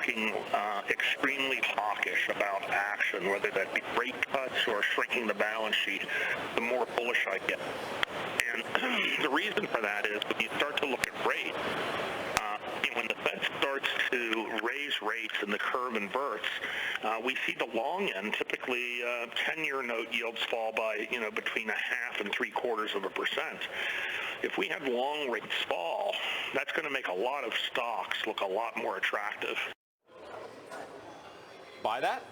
looking extremely hawkish about action, whether that be rate cuts or shrinking the balance sheet, the more bullish I get. And the reason for that is when you start to look at rates, when the Fed starts to raise rates and the curve inverts, we see the long end, typically 10-year note yields fall by, between 0.5 and 0.75%. If we have long rates fall, that's going to make a lot of stocks look a lot more attractive. Buy that?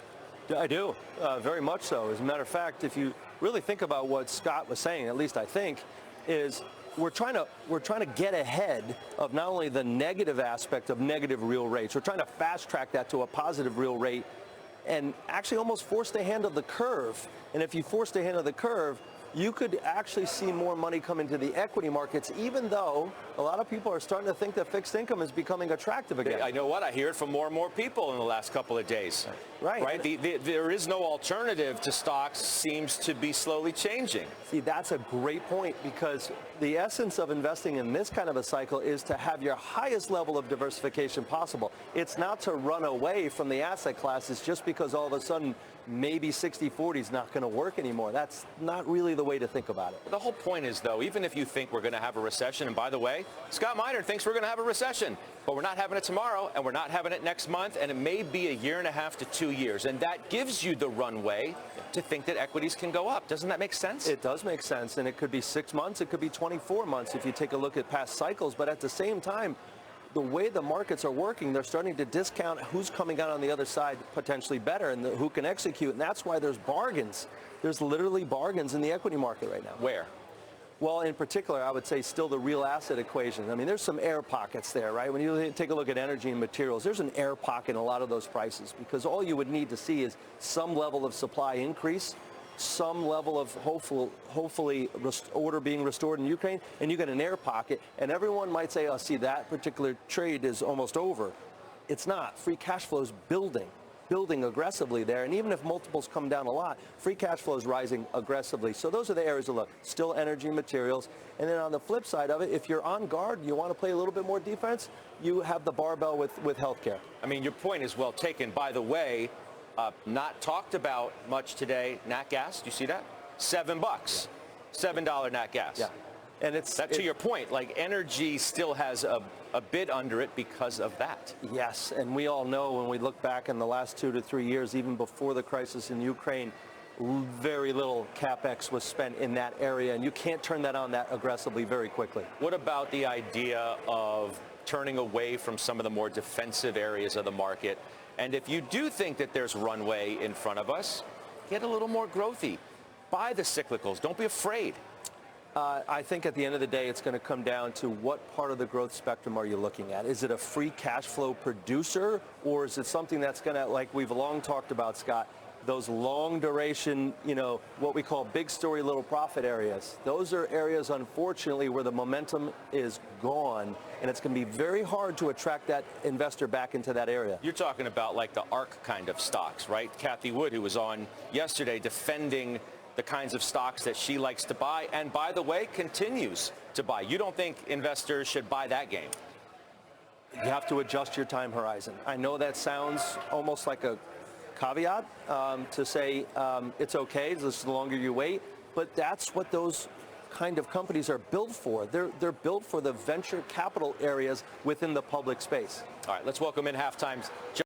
I do, very much so. As a matter of fact, if you really think about what Scott was saying, at least I think, is we're trying to get ahead of not only the negative aspect of negative real rates. We're trying to fast track that to a positive real rate and actually almost force the hand of the curve. And if you force the hand of the curve, you could actually see more money come into the equity markets, even though a lot of people are starting to think that fixed income is becoming attractive again. I know what, I hear it from more and more people in the last couple of days. Right. There is no alternative to stocks seems to be slowly changing. See, that's a great point, because the essence of investing in this kind of a cycle is to have your highest level of diversification possible. It's not to run away from the asset classes just because all of a sudden maybe 60-40 is not going to work anymore. That's not really the way to think about it. The whole point is, though, even if you think we're going to have a recession, and by the way, Scott Miner thinks we're going to have a recession, but we're not having it tomorrow, and we're not having it next month, and it may be 1.5 to 2 years, and that gives you the runway to think that equities can go up. Doesn't that make sense? It does make sense, and it could be 6 months, it could be 24 months if you take a look at past cycles, but at the same time, the way the markets are working, they're starting to discount who's coming out on the other side potentially better and who can execute, and that's why there's bargains. There's literally bargains in the equity market right now. Where? Well, in particular, I would say still the real asset equation. I mean, there's some air pockets there, right? When you take a look at energy and materials, there's an air pocket in a lot of those prices, because all you would need to see is some level of supply increase, some level of hopefully order being restored in Ukraine, and you get an air pocket, and everyone might say, oh, see, that particular trade is almost over. It's not. Free cash flow is building aggressively there, and even if multiples come down a lot, free cash flow is rising aggressively. So those are the areas to look. Still energy, materials, and then on the flip side of it, if you're on guard, you want to play a little bit more defense, you have the barbell with healthcare. I mean, your point is well taken. By the way, not talked about much today, nat gas. Do you see that? $7. $7 nat gas. Yeah. And it's to your point, like energy still has a bid under it because of that. Yes, and we all know when we look back in the last 2 to 3 years, even before the crisis in Ukraine, very little capex was spent in that area, and you can't turn that on that aggressively very quickly. What about the idea of turning away from some of the more defensive areas of the market? And if you do think that there's runway in front of us, get a little more growthy. Buy the cyclicals. Don't be afraid. I think at the end of the day, it's going to come down to what part of the growth spectrum are you looking at? Is it a free cash flow producer, or is it something that's going to, like we've long talked about, Scott, those long duration, what we call big story, little profit areas? Those are areas, unfortunately, where the momentum is gone, and it's going to be very hard to attract that investor back into that area. You're talking about like the ARC kind of stocks, right? Kathy Wood, who was on yesterday defending the kinds of stocks that she likes to buy, and by the way, continues to buy. You don't think investors should buy that game? You have to adjust your time horizon. I know that sounds almost like a caveat to say it's okay the longer you wait, but that's what those kind of companies are built for. They're built for the venture capital areas within the public space. All right, let's welcome in halftime's